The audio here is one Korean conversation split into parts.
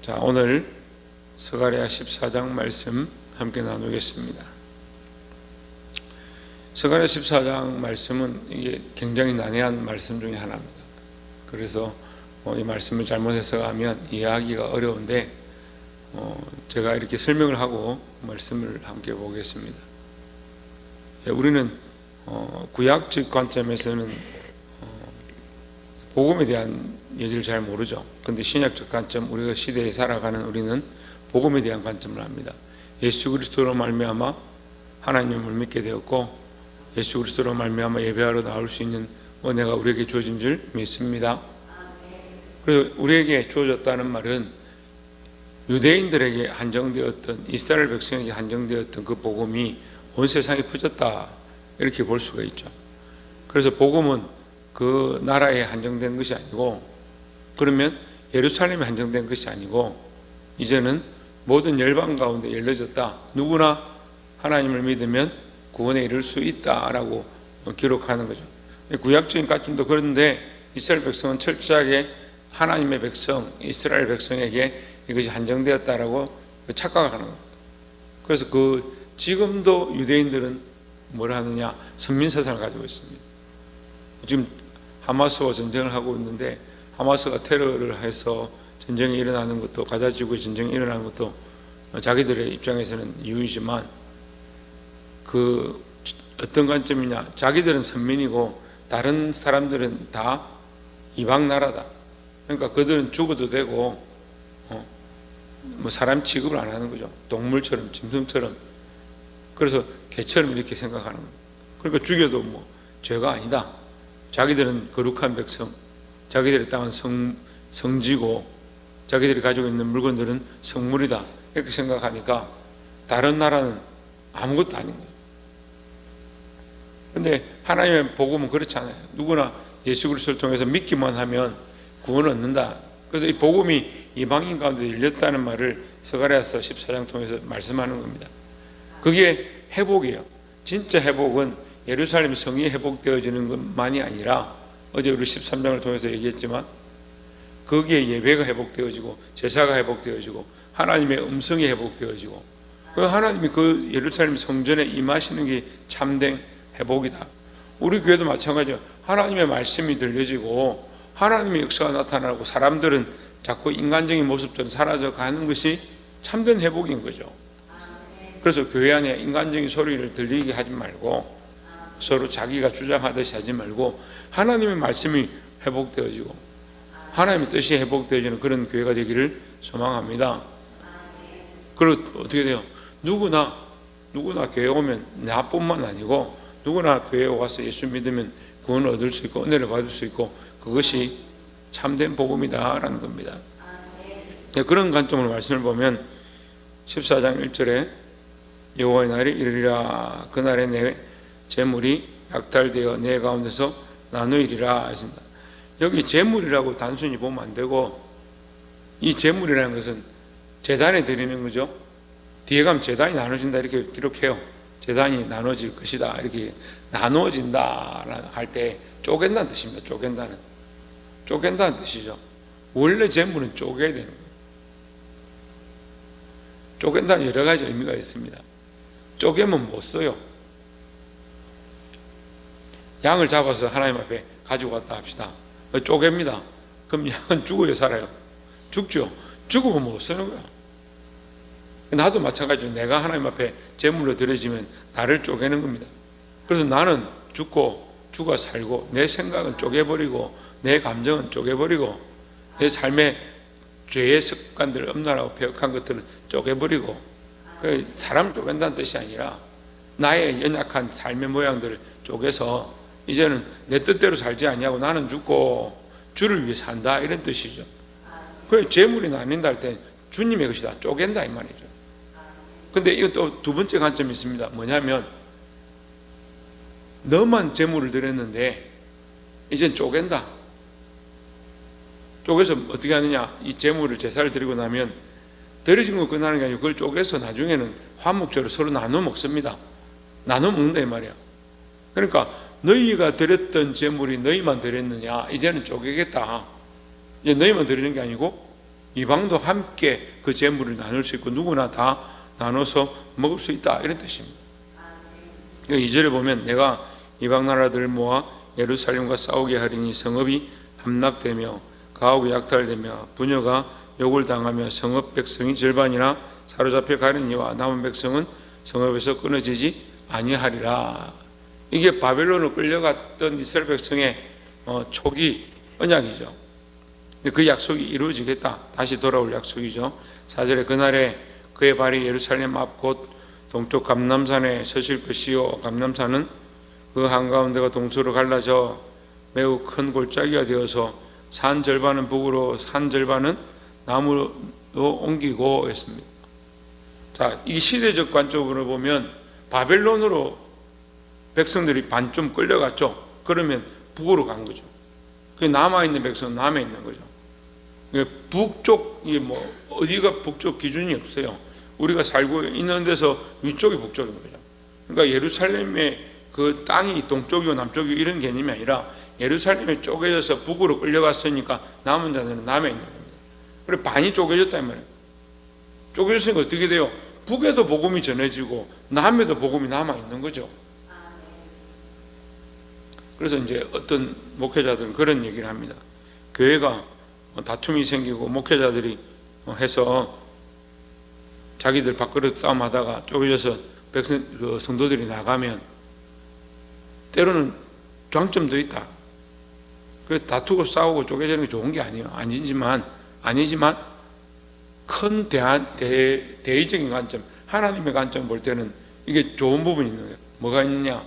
자, 오늘 스가랴 14장 말씀 함께 나누겠습니다. 스가랴 14장 말씀은 이게 굉장히 난해한 말씀 중에 하나입니다. 그래서 이 말씀을 잘못해서 하면 이해하기가 어려운데 제가 이렇게 설명을 하고 말씀을 함께 보겠습니다. 우리는 구약적 관점에서는 복음에 대한 얘기를 잘 모르죠. 근데 신약적 관점, 우리가 시대에 살아가는 우리는 복음에 대한 관점을 합니다. 예수 그리스도로 말미암아 하나님을 믿게 되었고, 예수 그리스도로 말미암아 예배하러 나올 수 있는 은혜가 우리에게 주어진 줄 믿습니다. 그래서 우리에게 주어졌다는 말은 유대인들에게 한정되었던, 이스라엘 백성에게 한정되었던 그 복음이 온 세상에 퍼졌다, 이렇게 볼 수가 있죠. 그래서 복음은 그 나라에 한정된 것이 아니고, 그러면 예루살렘에 한정된 것이 아니고 이제는 모든 열방 가운데 열려졌다. 누구나 하나님을 믿으면 구원에 이를 수 있다라고 기록하는 거죠. 구약적인 관점도 그런데 이스라엘 백성은 철저하게 하나님의 백성, 이스라엘 백성에게 이것이 한정되었다라고 착각하는 거예요. 그래서 지금도 유대인들은 뭘 하느냐? 선민사상을 가지고 있습니다. 지금 하마스와 전쟁을 하고 있는데, 하마스가 테러를 해서 전쟁이 일어나는 것도, 가자지구의 전쟁이 일어나는 것도 자기들의 입장에서는 이유이지만, 어떤 관점이냐? 자기들은 선민이고 다른 사람들은 다 이방 나라다. 그러니까 그들은 죽어도 되고 사람 취급을 안 하는 거죠. 동물처럼, 짐승처럼. 그래서 개처럼 이렇게 생각하는 거예요. 그러니까 죽여도 죄가 아니다. 자기들은 거룩한 백성, 자기들의 땅은 성지고 자기들이 가지고 있는 물건들은 성물이다, 이렇게 생각하니까 다른 나라는 아무것도 아닌 거예요. 그런데 하나님의 복음은 그렇지 않아요. 누구나 예수 그리스도를 통해서 믿기만 하면 구원을 얻는다. 그래서 이 복음이 이방인 가운데 열렸다는 말을 스가랴서 14장 통해서 말씀하는 겁니다. 그게 회복이에요. 진짜 회복은 예루살렘 성이 회복되어지는 것만이 아니라, 어제 우리 13장을 통해서 얘기했지만 거기에 예배가 회복되어지고 제사가 회복되어지고 하나님의 음성이 회복되어지고, 하나님이 그 예루살렘 성전에 임하시는 게 참된 회복이다. 우리 교회도 마찬가지예요. 하나님의 말씀이 들려지고 하나님의 역사가 나타나고 사람들은 자꾸 인간적인 모습들은 사라져가는 것이 참된 회복인 거죠. 그래서 교회 안에 인간적인 소리를 들리게 하지 말고, 서로 자기가 주장하듯이 하지 말고 하나님의 말씀이 회복되어지고 하나님의 뜻이 회복되어지는 그런 교회가 되기를 소망합니다. 그리고 어떻게 돼요? 누구나 교회 오면, 나뿐만 아니고 누구나 교회에 와서 예수 믿으면 구원을 얻을 수 있고 은혜를 받을 수 있고, 그것이 참된 복음이다라는 겁니다. 그런 관점으로 말씀을 보면 14장 1절에 여호와의 날이 이르리라. 그날에 내 재물이 약탈되어 내 가운데서 나누이리라 했습니다. 여기 재물이라고 단순히 보면 안 되고, 이 재물이라는 것은 제단에 드리는 거죠. 뒤에 가면 제단이 나눠진다 이렇게 기록해요. 제단이 나눠질 것이다, 이렇게 나눠진다 할 때 쪼갠다는 뜻입니다. 쪼갠다는 뜻이죠. 원래 재물은 쪼개야 되는 거예요. 쪼갠다는 여러 가지 의미가 있습니다. 쪼개면 못 써요. 양을 잡아서 하나님 앞에 가지고 갔다 합시다. 쪼갭니다. 그럼 양은 죽어요, 살아요? 죽죠. 죽으면 못 쓰는 거야. 나도 마찬가지로 내가 하나님 앞에 제물로 드려지면 나를 쪼개는 겁니다. 그래서 나는 죽어 살고, 내 생각은 쪼개버리고, 내 감정은 쪼개버리고, 내 삶의 죄의 습관들, 엄란하고 폐역한 것들을 쪼개버리고, 사람을 쪼갠다는 뜻이 아니라 나의 연약한 삶의 모양들을 쪼개서 이제는 내 뜻대로 살지 아니하고 나는 죽고 주를 위해 산다, 이런 뜻이죠. 그 재물이 나뉜다 할 때 주님의 것이다, 쪼갠다 이 말이죠. 근데 이것도 두 번째 관점이 있습니다. 뭐냐면, 너만 재물을 드렸는데 이젠 쪼갠다. 쪼개서 어떻게 하느냐? 이 재물을 제사를 드리고 나면 드려진 거 끝나는 게 아니고 그걸 쪼개서 나중에는 화목제로 서로 나눠 먹습니다. 나눠 먹는다 이 말이야. 그러니까 너희가 드렸던 재물이 너희만 드렸느냐? 이제는 쪼개겠다. 이제 너희만 드리는 게 아니고 이방도 함께 그 재물을 나눌 수 있고 누구나 다 나눠서 먹을 수 있다, 이런 뜻입니다. 2절에 보면 내가 이방 나라들 모아 예루살렘과 싸우게 하리니 성읍이 함락되며 가옥이 약탈되며 부녀가 욕을 당하며 성읍 백성이 절반이나 사로잡혀 가려니와 남은 백성은 성읍에서 끊어지지 아니하리라. 이게 바벨론으로 끌려갔던 이스라엘 백성의 초기 언약이죠. 그 약속이 이루어지겠다, 다시 돌아올 약속이죠. 4절에 그날에 그의 발이 예루살렘 앞 곧 동쪽 감람산에 서실 것이요 감람산은 그 한가운데가 동서로 갈라져 매우 큰 골짜기가 되어서 산 절반은 북으로 산 절반은 남으로 옮기고 했습니다. 자, 이 시대적 관점으로 보면 바벨론으로 백성들이 반쯤 끌려갔죠. 그러면 북으로 간 거죠. 그 남아있는 백성은 남에 있는 거죠. 북쪽이 어디가 북쪽 기준이 없어요. 우리가 살고 있는 데서 위쪽이 북쪽인 거죠. 그러니까 예루살렘의 그 땅이 동쪽이고 남쪽이고 이런 개념이 아니라 예루살렘에 쪼개져서 북으로 끌려갔으니까 남은 자들은 남에 있는 겁니다. 그리고 반이 쪼개졌단 말이에요. 쪼개졌으니까 어떻게 돼요? 북에도 복음이 전해지고 남에도 복음이 남아 있는 거죠. 그래서 이제 어떤 목회자들은 그런 얘기를 합니다. 교회가 다툼이 생기고 목회자들이 해서 자기들 밥그릇 싸움하다가 쪼개져서 성도들이 나가면 때로는 장점도 있다. 그 다투고 싸우고 쪼개지는 게 좋은 게 아니지만 큰 대의적인 관점, 하나님의 관점 볼 때는 이게 좋은 부분이 있는 거예요. 뭐가 있느냐?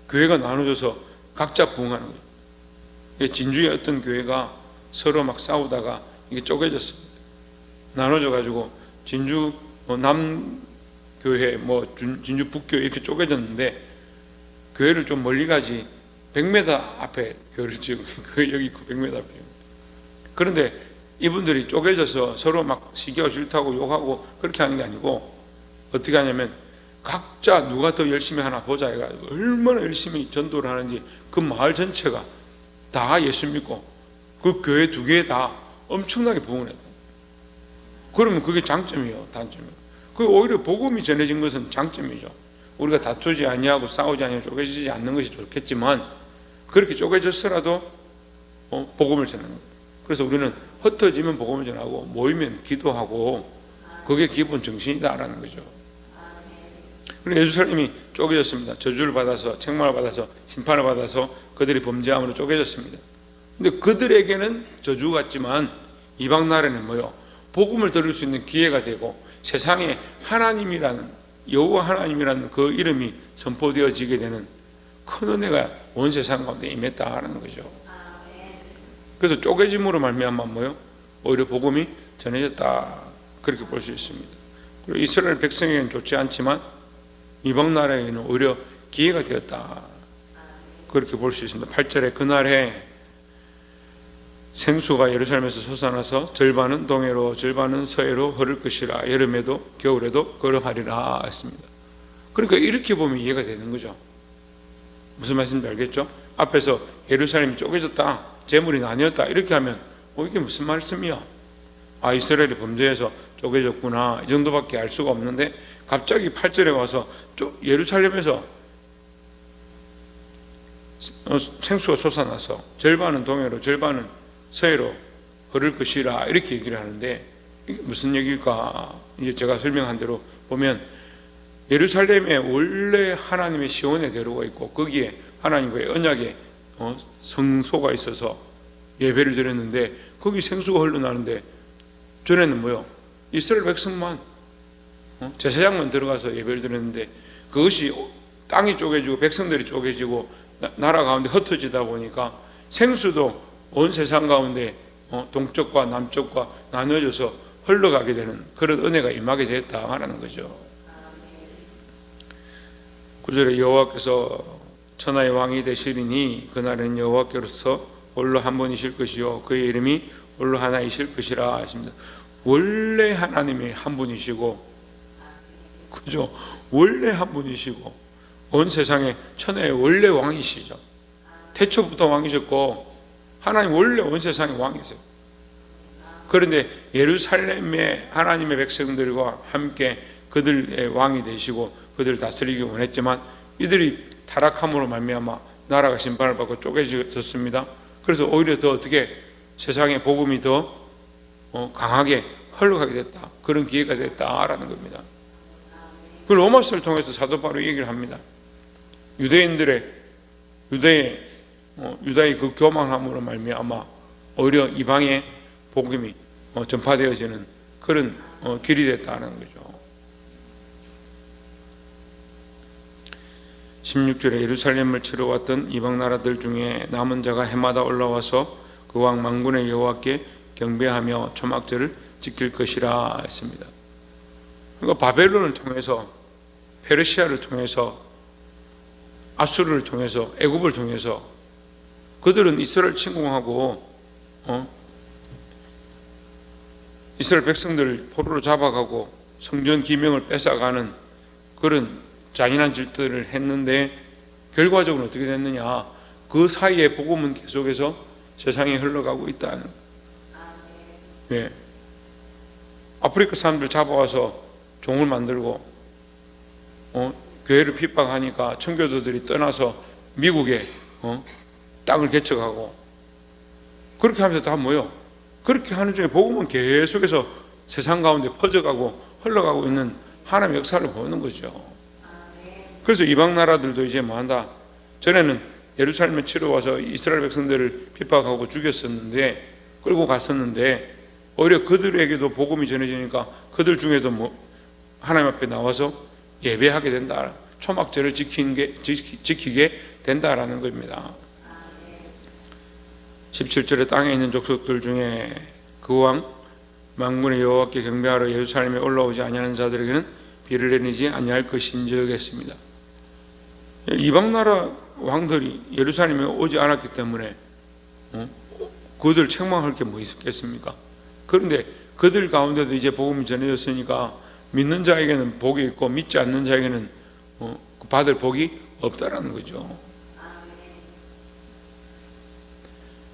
교회가 나눠져서 각자 부흥하는 거예요. 진주의 어떤 교회가 서로 막 싸우다가 이게 쪼개졌습니다. 나눠져 가지고 진주 남교회 진주 북교회 이렇게 쪼개졌는데 교회를 좀 멀리 가지 100m 앞에 교회를 지금 여기 있고 100m 앞에. 그런데 이분들이 쪼개져서 서로 막 시기하고 질투하고 욕하고 그렇게 하는 게 아니고 어떻게 하냐면 각자 누가 더 열심히 하나 보자 해가지고 얼마나 열심히 전도를 하는지 그 마을 전체가 다 예수 믿고 그 교회 2개 다 엄청나게 부흥을 했다. 그러면 그게 장점이에요, 단점이에요. 그 오히려 복음이 전해진 것은 장점이죠. 우리가 다투지 아니하고 싸우지 아니하고 쪼개지지 않는 것이 좋겠지만 그렇게 쪼개졌더라도 복음을 전하는 거예요. 그래서 우리는 흩어지면 복음을 전하고 모이면 기도하고 그게 기본 정신이다라는 거죠. 그리고 예루살렘이 쪼개졌습니다. 저주를 받아서 책망을 받아서 심판을 받아서 그들이 범죄함으로 쪼개졌습니다. 근데 그들에게는 저주 같지만 이방 나라는 뭐요? 복음을 들을 수 있는 기회가 되고 세상에 하나님이라는 여호와 하나님이라는 그 이름이 선포되어지게 되는 큰 은혜가 온 세상 가운데 임했다라는 거죠. 그래서 쪼개짐으로 말미암아 뭐요? 오히려 복음이 전해졌다, 그렇게 볼 수 있습니다. 그리고 이스라엘 백성에게는 좋지 않지만 이방 나라에게는 오히려 기회가 되었다, 그렇게 볼 수 있습니다. 8절에 그날에 생수가 예루살렘에서 솟아나서 절반은 동해로 절반은 서해로 흐를 것이라 여름에도 겨울에도 그러하리라 했습니다. 그러니까 이렇게 보면 이해가 되는 거죠. 무슨 말씀인지 알겠죠? 앞에서 예루살렘이 쪼개졌다, 재물이 나뉘었다 이렇게 하면 이게 무슨 말씀이야? 이스라엘이 범죄해서 쪼개졌구나, 이 정도밖에 알 수가 없는데 갑자기 8절에 와서 예루살렘에서 생수가 솟아나서 절반은 동해로 절반은 서해로 흐를 것이라 이렇게 얘기를 하는데 이게 무슨 얘기일까? 이제 제가 설명한 대로 보면 예루살렘에 원래 하나님의 시온의 대로가 있고 거기에 하나님과의 언약의 성소가 있어서 예배를 드렸는데 거기 생수가 흘러나는데 전에는 뭐요? 이스라엘 백성만 제사장만 들어가서 예배를 드렸는데 그것이 땅이 쪼개지고 백성들이 쪼개지고 나라 가운데 흩어지다 보니까 생수도 온 세상 가운데 동쪽과 남쪽과 나눠져서 흘러가게 되는 그런 은혜가 임하게 되었다 하는 거죠. 9절에 여호와께서 천하의 왕이 되시리니 그날은 여호와께로서 홀로 한 분이실 것이요 그의 이름이 홀로 하나이실 것이라 하십니다. 원래 하나님이 한 분이시고, 그죠? 원래 한 분이시고 온 세상의 천하의 원래 왕이시죠. 태초부터 왕이셨고 하나님 원래 온 세상의 왕이세요. 그런데 예루살렘의 하나님의 백성들과 함께 그들의 왕이 되시고 그들을 다스리기 원했지만 이들이 타락함으로 말미암아 나라가 심판을 받고 쪼개졌습니다. 그래서 오히려 더 어떻게 세상의 복음이 더 강하게 흘러가게 됐다. 그런 기회가 됐다라는 겁니다. 그 로마서를 통해서 사도 바울이 얘기를 합니다. 유다의 그 교만함으로 말미암아 오히려 이방의 복음이 전파되어지는 그런 길이 됐다는 거죠. 16절에 예루살렘을 치러 왔던 이방 나라들 중에 남은 자가 해마다 올라와서 그 왕 만군의 여호와께 경배하며 초막절을 지킬 것이라 했습니다. 그러니까 바벨론을 통해서, 페르시아를 통해서, 아수르를 통해서, 애굽을 통해서 그들은 이스라엘 침공하고 이스라엘 백성들을 포로로 잡아가고 성전 기명을 뺏어가는 그런 잔인한 질들을 했는데 결과적으로 어떻게 됐느냐? 그 사이에 복음은 계속해서 세상에 흘러가고 있다는. 예. 아프리카 사람들 잡아와서 종을 만들고 교회를 핍박하니까 청교도들이 떠나서 미국에 땅을 개척하고 그렇게 하면서 다 모여. 그렇게 하는 중에 복음은 계속해서 세상 가운데 퍼져가고 흘러가고 있는 하나님의 역사를 보는 거죠. 그래서 이방 나라들도 이제 뭐한다? 전에는 예루살렘에 치러 와서 이스라엘 백성들을 핍박하고 죽였었는데, 끌고 갔었는데 오히려 그들에게도 복음이 전해지니까 그들 중에도 하나님 앞에 나와서 예배하게 된다. 초막절을 지키게 된다라는 겁니다. 17절에 땅에 있는 족속들 중에 그 왕 만군의 여호와께 경배하러 예루살렘에 올라오지 아니하는 자들에게는 비를 내리지 아니할 것인즉 했습니다. 이방 나라 왕들이 예루살렘에 오지 않았기 때문에 그들 책망할 게 뭐 있었겠습니까? 그런데 그들 가운데도 이제 복음이 전해졌으니까 믿는 자에게는 복이 있고 믿지 않는 자에게는 받을 복이 없다라는 거죠.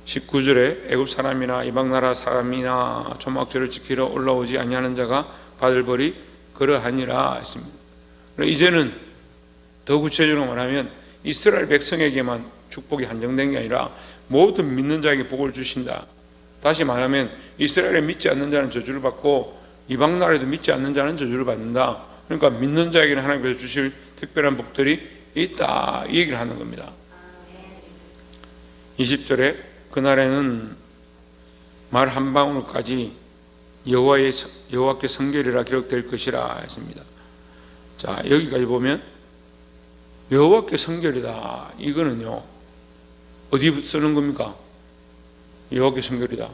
19절에 애굽 사람이나 이방 나라 사람이나 초막절을 지키러 올라오지 아니하는 자가 받을 벌이 그러하니라 했습니다. 이제는 더 구체적으로 말하면 이스라엘 백성에게만 축복이 한정된 게 아니라 모든 믿는 자에게 복을 주신다. 다시 말하면 이스라엘에 믿지 않는 자는 저주를 받고 이방 나라에도 믿지 않는 자는 저주를 받는다. 그러니까 믿는 자에게는 하나님께서 주실 특별한 복들이 있다, 이 얘기를 하는 겁니다. 20절에 그날에는 말 한 방울까지 여호와께 성결이라 기록될 것이라 했습니다. 자, 여기까지 보면 여호와께 성결이다, 이거는요 어디 쓰는 겁니까? 여호와께 성결이다,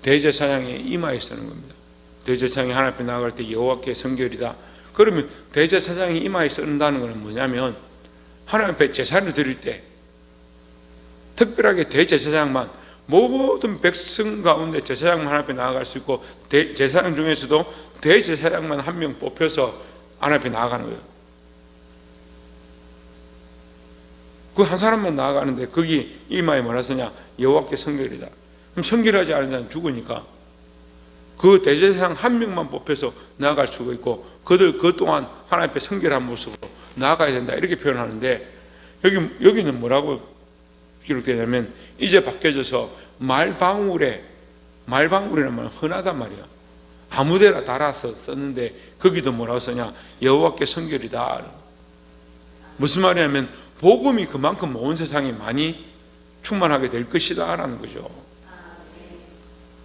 대제사장의 이마에 쓰는 겁니다. 대제사장이 하나님 앞에 나아갈 때 여호와께 성결이다. 그러면 대제사장이 이마에 쓴다는 것은 뭐냐면 하나님 앞에 제사를 드릴 때 특별하게 대제사장만, 모든 백성 가운데 제사장만 하나님 앞에 나아갈 수 있고 제사장 중에서도 대제사장만 한 명 뽑혀서 하나님 앞에 나아가는 거예요. 그 한 사람만 나아가는데 거기 이마에 뭐라 쓰냐? 여호와께 성결이다. 그럼 성결하지 않은 자는 죽으니까 그 대제사장 한 명만 뽑혀서 나아갈 수가 있고 그들 그 동안 하나님 앞에 성결한 모습으로 나아가야 된다, 이렇게 표현하는데 여기는 뭐라고 기록되냐면 이제 바뀌어져서 말방울이라는 말은 흔하단 말이야. 아무데나 달아서 썼는데 거기도 뭐라고 쓰냐? 여호와께 성결이다. 무슨 말이냐면 복음이 그만큼 온 세상에 많이 충만하게 될 것이다 라는 거죠.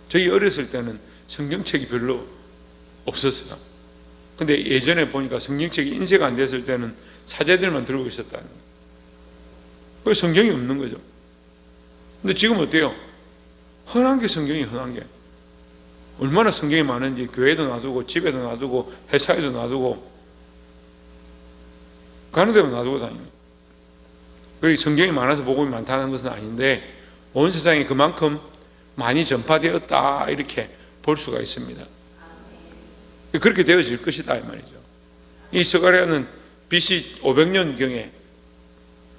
저희 어렸을 때는 성경책이 별로 없었어요. 근데 예전에 보니까 성경책이 인쇄가 안 됐을 때는 사제들만 들고 있었다는 거예요. 그래서 성경이 없는 거죠. 근데 지금 어때요? 흔한 게 성경이 흔한 게. 얼마나 성경이 많은지 교회도 놔두고 집에도 놔두고 회사에도 놔두고 가는 데도 놔두고 다닙니다. 성경이 많아서 복음이 많다는 것은 아닌데 온 세상에 그만큼 많이 전파되었다, 이렇게 볼 수가 있습니다. 그렇게 되어질 것이다, 이 말이죠. 이 스가랴는 BC 500년경에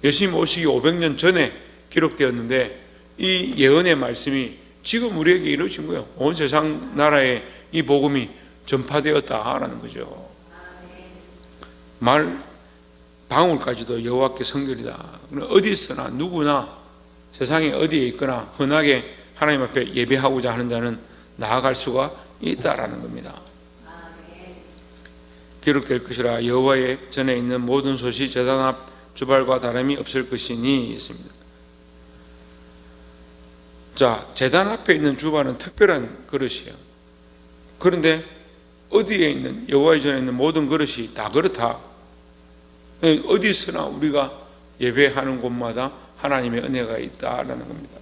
예수님 오시기 500년 전에 기록되었는데 이 예언의 말씀이 지금 우리에게 이루어진 거예요. 온 세상 나라에 이 복음이 전파되었다라는 거죠. 말 방울까지도 여호와께 성결이다. 어디서나 누구나 세상에 어디에 있거나 흔하게 하나님 앞에 예배하고자 하는 자는 나아갈 수가 있다라는 겁니다. 기록될 것이라 여호와의 전에 있는 모든 솥이 제단 앞 주발과 다름이 없을 것이니 했습니다. 자, 제단 앞에 있는 주발은 특별한 그릇이에요. 그런데 어디에 있는 여호와의 전에 있는 모든 그릇이 다 그렇다. 어디서나 우리가 예배하는 곳마다 하나님의 은혜가 있다라는 겁니다.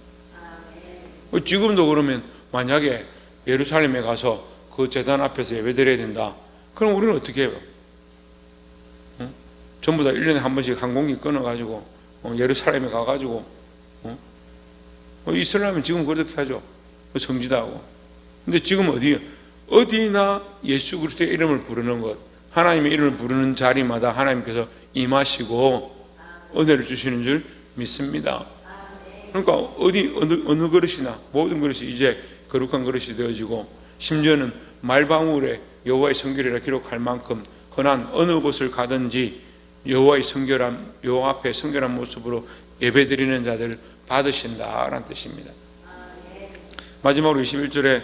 지금도 그러면 만약에 예루살렘에 가서 그 제단 앞에서 예배드려야 된다. 그럼 우리는 어떻게 해요? 전부 다 1년에 한 번씩 항공기 끊어가지고 예루살렘에 가가지고 이슬람은 지금 그렇게 하죠. 성지다하고. 근데 지금 어디요? 어디나 예수 그리스도의 이름을 부르는 것, 하나님의 이름을 부르는 자리마다 하나님께서 임하시고 은혜를 주시는 줄 믿습니다. 그러니까 어느 그릇이나 모든 그릇이 이제 거룩한 그릇이 되어지고, 심지어는 말방울에 여호와의 성결이라 기록할 만큼 흔한 어느 곳을 가든지 여호와의 성결함, 여호와 앞에 성결한 모습으로 예배드리는 자들 받으신다라는 뜻입니다. 마지막으로 21절에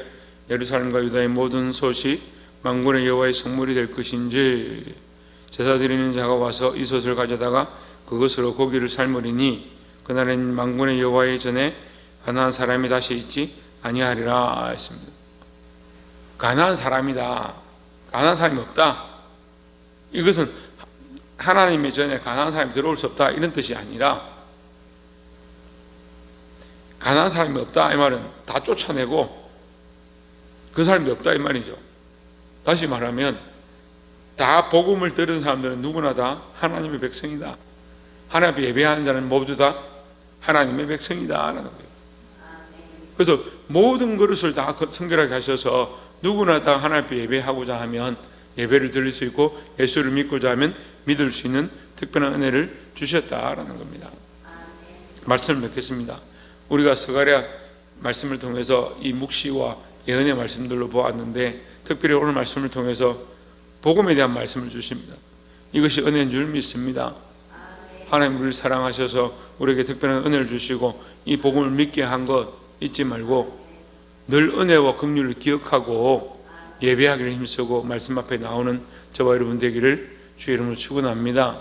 예루살렘과 유다의 모든 솥이 만군의 여호와의 성물이 될 것인지 제사 드리는 자가 와서 이 솥을 가져다가 그것으로 고기를 삶으리니 그날엔 만군의 여호와의 전에 가나안 사람이 다시 있지 아니하리라 했습니다. 가나안 사람이다, 가나안 사람이 없다, 이것은 하나님의 전에 가나안 사람이 들어올 수 없다 이런 뜻이 아니라, 가나안 사람이 없다 이 말은 다 쫓아내고 그 사람이 없다 이 말이죠. 다시 말하면 다 복음을 들은 사람들은 누구나 다 하나님의 백성이다. 하나님 앞에 예배하는 자는 모두 다 하나님의 백성이다 라는 거예요. 그래서 모든 그릇을 다 성결하게 하셔서 누구나 다 하나님 앞에 예배하고자 하면 예배를 드릴 수 있고, 예수를 믿고자 하면 믿을 수 있는 특별한 은혜를 주셨다라는 겁니다. 말씀을 맺겠습니다. 우리가 스가랴 말씀을 통해서 이 묵시와 예언의 말씀들로 보았는데, 특별히 오늘 말씀을 통해서 복음에 대한 말씀을 주십니다. 이것이 은혜인 줄 믿습니다. 하나님 우리를 사랑하셔서 우리에게 특별한 은혜를 주시고 이 복음을 믿게 한 것 잊지 말고 늘 은혜와 긍휼을 기억하고 예배하기를 힘쓰고 말씀 앞에 나오는 저와 여러분 되기를 주의 이름으로 축원합니다.